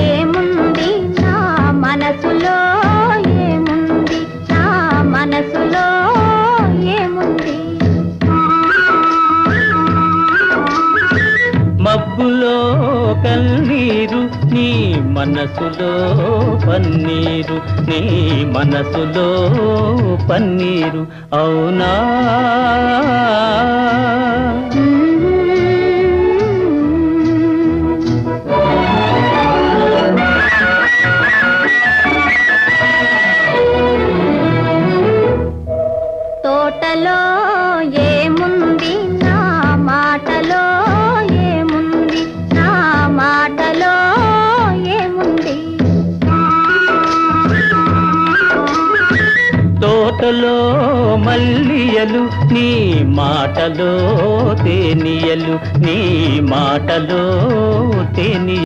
ఏముంది నా మనసులో ఏముంది నా మనసులో ఏముంది మబ్బులో కన్నీరు నీ మనసులో పన్నీరు నీ మనసులో పన్నీరు అవునా తోటలో ఏముంది నా మాటలో ఏముంది నా మాటలో ఏముంది తోటలో మల్లియలు నీ మాటలో తేనియలు నీ మాటలో తేని